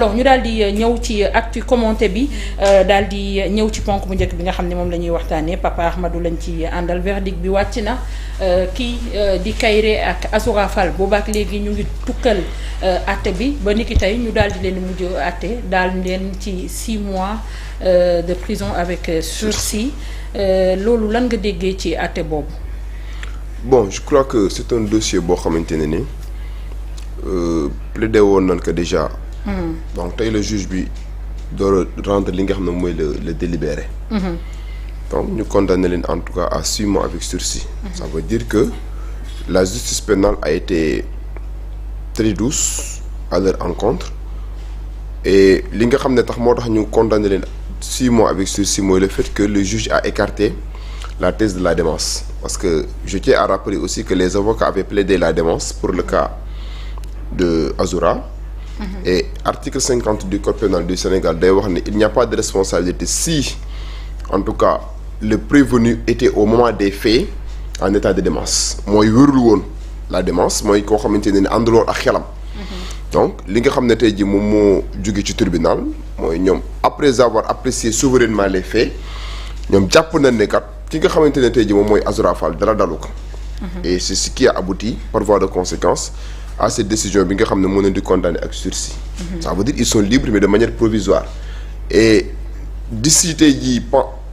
alors ñu daal di ñëw ci actu commenté bi daal di ñëw ci ponk bu njëkk bi nga xam ne moom la ñuy waxtaanee Papa Ahmadou lañ ci àndal verdict bi wàcc na kii di Kairé ak Azoura Fall boobaak léegi ñu ngi tukkal àtte bi ba niki tey ñu daal di leen mujj àtte daal leen ci 6 mois de prison avec sursis loolu lan nga déggee ci àtte boobu. Bon, je crois que c'est un dossier boo xamante ne ni plaidé woon nañ ko déjà. Donc tey le juge bi door a rendre li nga xam ne mooy le délibéré. Donc ñu condamné leen en tout cas à 6 mois avec sursis. Ça veut dire que la justice pénale a été très douce à leur encontre et li nga xam ne tax moo tax ñu condamné leen 6 mois avec sursis mooy le fait que le juge a écarté la thèse de la démence. Parce que je tiens à rappeler aussi que les avocats avaient plaidé la démence pour le cas de Azoura. Et article 50 du code pénal du Sénégal day wax ne il n'y a pas de responsabilité si en tout cas le prévenu était au moment des faits en état de démence mooy wérul woon la démence mooy koo xamante ne ànduloon ak xelam. Donc li nga xam ne tey jii moom moo jóge ci tribunal mooy ñoom après avoir apprécié souverainement les faits ñoom jàpp nañ ne kat ki nga xamante ne tey jii moom mooy Azoura Fall dara dalu ko. Et c'est ce qui a abouti par voie de conséquence à cette décision bi nga xam ne mën nañ di condamner ak sursis. Ça veut dire ils sont libres mais de manière provisoire. Et d'ici tey jii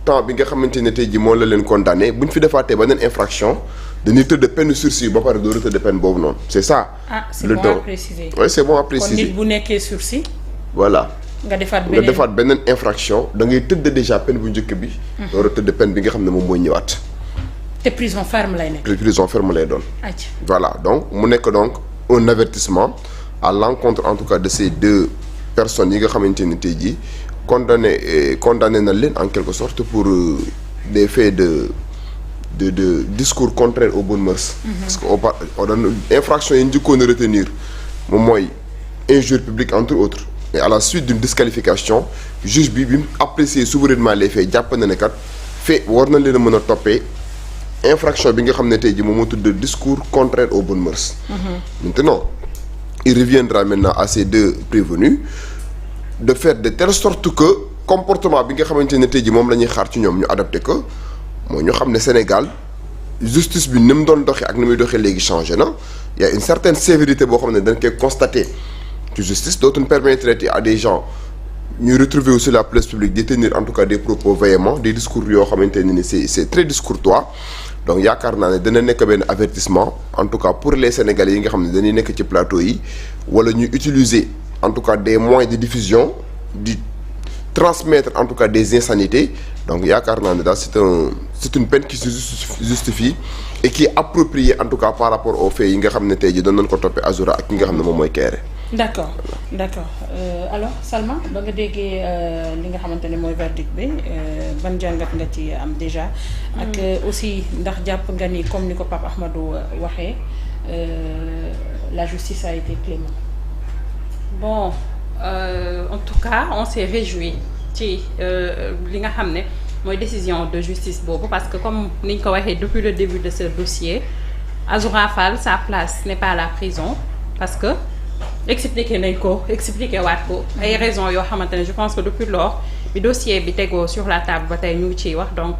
temps bi nga xamante ne tey jii moom la leen condamné bu ñu fi defaatee beneen infraction dañuy tëdd peine sursis ba pare doo tëdd peine boobu noonu c'est ça. C'est bon à préciser. Oui, c'est bon à préciser. kon nit bu nekkee sursis. Voilà. nga defaat beneen infraction da ngay tëdd déjà peine bu njëkk bi. door a tëdd peine bi nga xam ne moom mooy ñëwaat. te prison ferme lay nekk. prison ferme lay doon. Voilà donc mu nekk donc un avertissement à l'encontre en tout cas de ces 2 personnes yi nga xamante ni tey jii condamné na leen en quelque sorte pour des faits de discours contraires aux bonnes mœurs. Parce que on doon infraction yi njëkkoon a retenir moom mooy injure publique entre autres. Et à la suite d'une disqualification juge bi mu apprécier souverainement les faits jàpp na ne kat fait war na leen a mën a toppee infraction bi nga xam ne tey jii moom moo tudd discours contraire aux bonnes mœurs. Maintenant il reviendra maintenant à ces 2 prévenus de faire de telle sorte que comportement bi nga xamante ne tey jii moom la ñuy xaar ci ñoom ñu adapté ko mooy ñu xam ne Sénégal justice bi ni mu doon doxee ak ni muy doxee léegi changé na il y a une certaine sévérité boo xam ne dañ koy constater ci justice dootuñ permettre à des gens ñuy retrouver aussi la place publique di tenir en tout cas des propos véhéments des discours yoo xamante ne ni c'est très discourtois. Donc yaakaar naa ne dana nekk benn avertissement en tout cas pour les Sénégalais yi nga xam ne dañuy nekk ci plateau yi wala ñuy utiliser en tout cas des moyens de diffusion di transmettre en tout cas des insanités. Donc yaakaar naa ne daal c'est une peine qui se justifie et qui est appropriée en tout cas par rapport aux faits yi nga xam ne tey jii doon nañ ko toppee Azoura ak ki nga xam ne moom mooy Kairé. D'accord alors Salma ba nga déggee li nga xamante ne mooy verdict bi ban jàngat nga ci am déjà. ak aussi ndax jàpp nga ni comme ni ko Pape Ahmadou waxee la justice a été clémente. Bon en tout cas on s'est réjoui ci li nga xam ne mooy décision de justice boobu parce que comme ni ñu ko waxee depuis le début de ce dossier Azoura Fall sa place n'est pas la prison parce que expliqué waat ko ay raisons yoo xamante ne je pense que depuis lors bi dossier bi tegoo sur la table ba tey ñu ngi ciy wax donc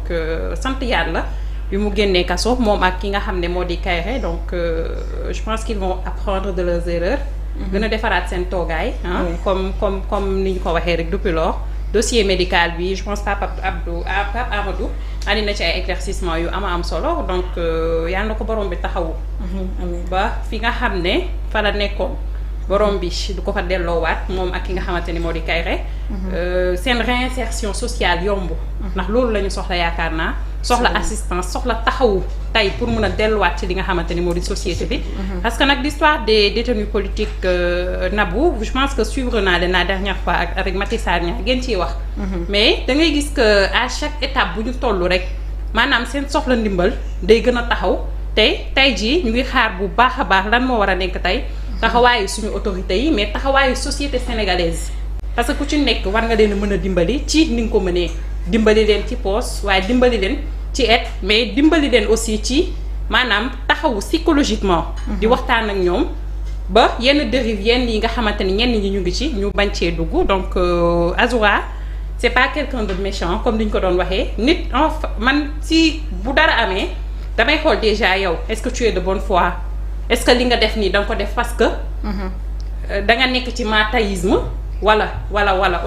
sant yàlla bi mu génnee kaso moom ak ki nga xam ne moo di Kairé donc je pense qu'ils vont apprendre de leurs erreurs. gën a defaraat seen toogaay. comme ni ñu ko waxee rek depuis lors dossier médical bi je pense Pape Amadou andi na ci ay éclaircissement yu am solo donc yàlla na ko borom bi taxawu. ba fi nga xam ne fa la nekkoon. borom bi du ko fa delloowaat moom ak ki nga xamante ni moo di Kairé. seen réinsertion sociale yomb. ndax loolu la ñu soxla yaakaar naa. soxla assistance soxla taxawu tey pour mun a delluwaat ci li nga xamante ni moo di société bi. parce que nag l'histoire des détenus politiques Nabou je pense que suivre naa leen la dernière fois avec Maty Sarr ngeen ciy wax. mais da ngay gis que à chaque étape bu ñu toll rek maanaam seen soxla ndimbal day gën a taxaw tey jii ñu ngi xaar bu baax a baax lan moo war a nekk tey. taxawaayu suñu autorités yi mais taxawaayu société sénégalaise parce que ku ci nekk war nga leen a mën a dimbali ci ni nga ko mënee dimbali leen ci poste waaye dimbali leen ci aide mais dimbali leen aussi ci maanaam taxawu psychologiquement. di waxtaan ak ñoom ba yenn dérive yenn yi nga xamante ni ñenn ñi ñu ngi ci ñu bañ cee dugg donc Azoura c'est pas quelqu'un de méchant comme ni ñu ko doon waxee nit man si bu dara amee damay xool déjà yow est-ce que tu es de bonne foi est-ce que li nga def nii da nga ko def parce que da nga nekk ci matéisme wala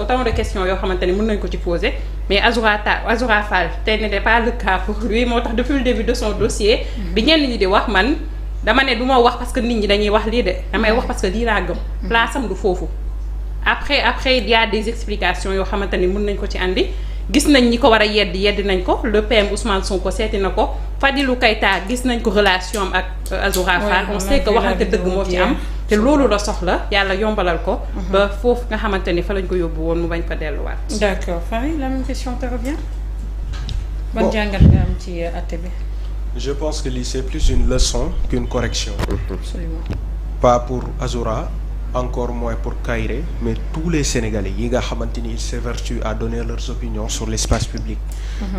autant de questions yoo xamante ni mën nañ ko ci poser mais Azoura Fall tey n'était pas le cas pour lui moo tax depuis le début de son dossier bi ñenn ñi di wax man dama ne du ma wax parce que nit ñi dañuy wax lii de damay wax parce que lii laa gëm place am du foofu après il y a des explications yoo xamante ni mën nañ ko ci andi gis nañ ñi ko war a yeddi nañ ko le PM Ousmane Sonko seeti na ko Fadilou Keita gis nañ ko relation am ak Azoura Fall on sait que waxante dëgg moo ci am te loolu la soxla yàlla yombalal ko ba foofu nga xamante ni fa lañ ko yóbbu woon mu bañ fa delluwaat. D'accord Farid, la même question te revient. Ban jàngat nga am ci àtte bi. Je pense que lii c'est plus une leçon qu'une correction. Absolument. Pas pour Azoura, encore moins pour Kairé, mais tous les Sénégalais yi nga xamante ni ils s'évertuent à donner leurs opinions sur l'espace public.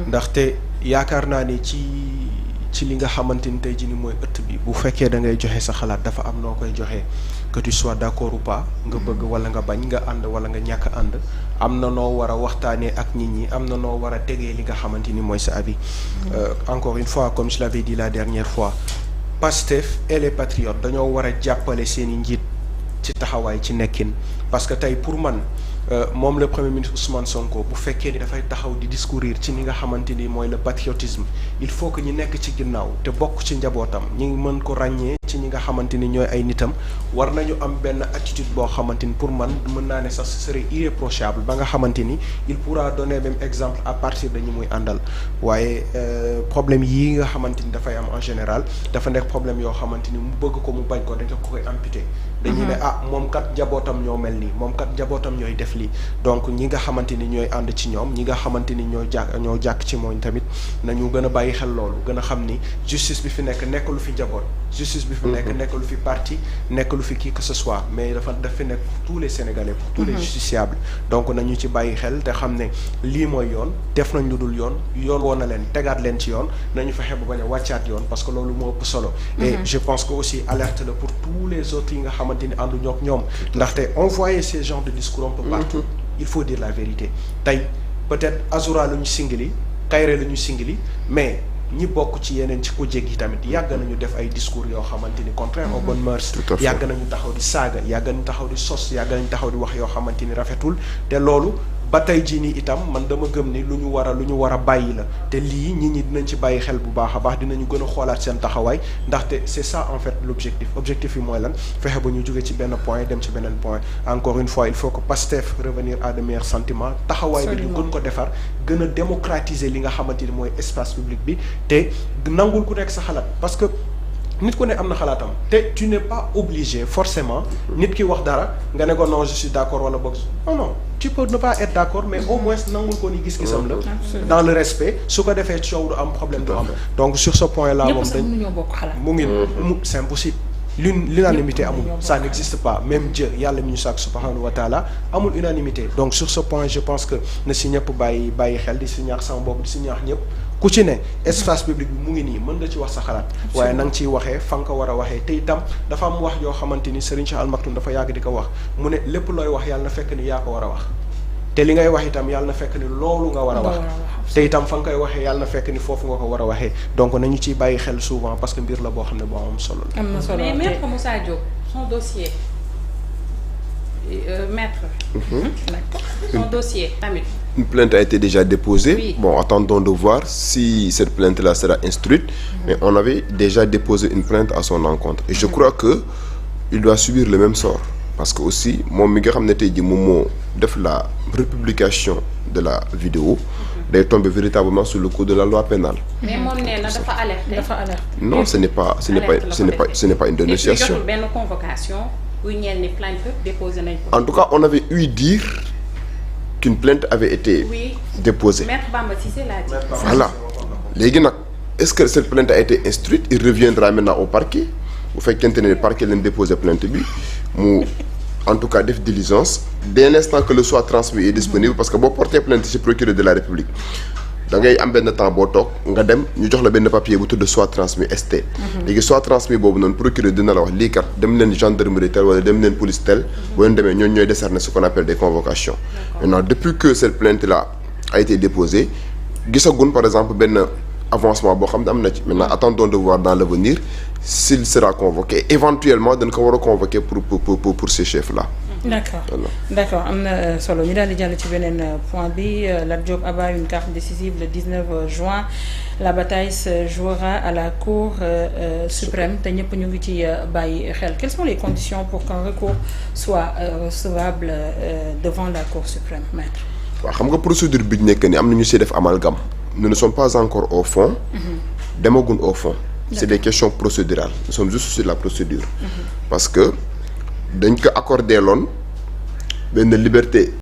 ndaxte yaakaar naa ni ci li nga xamante ni tey jii ni mooy ëtt bi bu fekkee da ngay joxe sa xalaat dafa am noo koy joxe que tu sois d'accord ou pas nga bëgg wala nga bañ nga ànd wala nga ñàkk ànd am na noo war a waxtaanee ak nit ñi am na noo war a tegee li nga xamante ni mooy sa avis. Encore une fois comme je l'avais dit la dernière fois Pastef et les patriotes dañoo war a jàppale seen i njiit ci taxawaay ci nekkin parce que tey pour man moom le premier ministre Ousmane Sonko bu fekkee ni dafay taxaw di discourir ci ni nga xamante ni mooy le patriotisme il faut que ñi nekk ci ginnaaw te bokk ci njabootam ñi mën ko ràññee ci ñi nga xamante ni ñooy ay nitam war nañu am benn attitude boo xamante ni pour man mën naa ne sax ce serait irréprochable ba nga xamante ni il pourra donner même exemple à partir de ñi muy àndal waaye problème yii nga xamante ni dafay am en général dafa nekk problème yoo xamante ni mu bëgg ko mu bañ ko dañ ko koy amputé dañuy ne moom kat njabootam ñoo mel nii moom kat njabootam ñooy def lii donc ñi nga xamante ni ñooy ànd ci ñoom ñi nga xamante ni ñoo jàkk ci mooñ tamit nañu gën a bàyyi xel loolu gën a xam ni justice bi fi nekk lu fi njaboot justice bi fi nekk lu fi parti nekk lu fi qui que ce soit mais dafa fi nekk pour tous les Sénégalais pour tous les justiciables donc nañu ci bàyyi xel te xam ne lii mooy yoon def nañ lu dul yoon woon na leen tegaat leen ci yoon nañu fexe ba bañ a wàccaat yoon parce que loolu moo ëpp solo et je pense que aussi alerte la pour tous les autres yi nga xamante ni ànduñu ak ñoom ndaxte envoyer ces genres de discours un peu partout il faut dire la vérité tey peut-être Azoura la ñu singili Kairé la ñu singili mais ñi bokk ci yeneen ci ko jéggi tamit yàgg nañu def ay discours yoo xamante ni contraire aux bonnes mœurs yàgg nañu taxaw di saaga yàgg nañu taxaw di sos yàgg nañu taxaw di wax yoo xamante ni rafetul te loolu ba tey jii nii itam man dama gëm ni lu ñu war a bàyyi la te lii nit ñi dinañ ci bàyyi xel bu baax a baax dinañu gën a xoolaat seen taxawaay ndaxte c'est ça en fait l'objectif yi mooy lan fexe ba ñu jóge ci benn point dem ci beneen point encore une fois il faut que Pastef revenir à de meilleurs sentiments taxawaay bi ñu gën ko defar gën a démocratiser li nga xamante ni mooy espace public bi te nangul ku nekk sa xalaat parce que nit ku ne am na xalaatam te tu n'es pas obligé forcément nit ki wax dara nga ne ko non je suis d'accord wala boog non tu peux ne pas être d'accord mais au moins nangul ko ni gis-gisam la dans le respect su ko defee coow du am problème du am donc sur ce point là moom mu ngi c'est impossible l'unanimité amul ça n'existe pas même Dieu yàlla mi ñu sàkk subhanahu wa taala amul unanimité donc sur ce point je pense que na si ñëpp bàyyi xel di si ñaax sama bopp di si ñaax ñëpp ku ci ne espace public bi mu ngi nii mën nga ci wax sa xalaat waaye na nga ciy waxee fa nga ko war a waxee te itam dafa am wax yoo xamante ni Serigne Cheikh Al Maktoum dafa yàgg di ko wax mu ne lépp looy wax yàlla na fekk ni yaa ko war a wax te li ngay wax itam yàlla na fekk ni loolu nga war a wax te itam fa nga koy waxee yàlla na fekk ni foofu nga ko war a waxee donc nañu ciy bàyyi xel souvent parce que mbir la boo xam ne boo am solo la. am na solo mais maître Moussa Diop son dossier maître. Son dossier tamit. Une plainte a été déjà déposée. Oui. Bon, attendons de voir si cette plainte-là sera instruite. Mais on avait déjà déposé une plainte à son encontre. Et je crois que il doit subir le même sort. Parce que aussi, moom mi nga xam ne tey jii moom moo def la republication de la vidéo day tomber véritablement sous le coup de la loi pénale. mais moom nee na dafa alerté. Non, ce n'est pas une dénonciation. jotul benn convocation buy ñeel ni plainte déposé nañ ko. En tout cas, on avait eu dire qu'une plainte avait été déposée. Maître Bamba Cissé l'a dit. Voilà. Léegi nag, est-ce que cette plainte a été instruite? Il reviendra maintenant au parquet. Bu fekkente ne parquet leen déposé plainte bi mu en tout cas def diligence dès l'instant que le soit transmis et disponible parce que boo porté plainte ci procureur de la République da ngay am benn temps boo toog nga dem ñu jox la benn papier bu tudd soit transmis ST. léegi soit transmis boobu noonu procureur dina la wax lii kat dem leen gendarmerie tel wala dem leen police tel. boo leen demee ñooñu ñooy décerner ce qu'on appelle des convocations. maintenant depuis que cette plainte là a été déposée gisagun par exemple benn avancement boo xam ne am na ci. maintenant attendons de voir dans l'avenir s'il sera convoqué éventuellement dañ ko war a convoquer pour ces chefs là. d'accord am na solo ñu daal di jàll ci beneen point bi Lat Diop abat une carte décisive le 19 juin la bataille se jouera à la Cour suprême te ñëpp ñu ngi ci bàyyi xel quelles sont les conditions pour qu'un recours soit recevable devant la Cour suprême, maître? waaw xam nga procédure bi ñu nekk ni am na ñu si def amalgame nous ne sommes pas encore au fond. demagun au fond. c'est des questions procédurales nous sommes juste sur la procédure. parce que dañ ko accordé loon benn liberté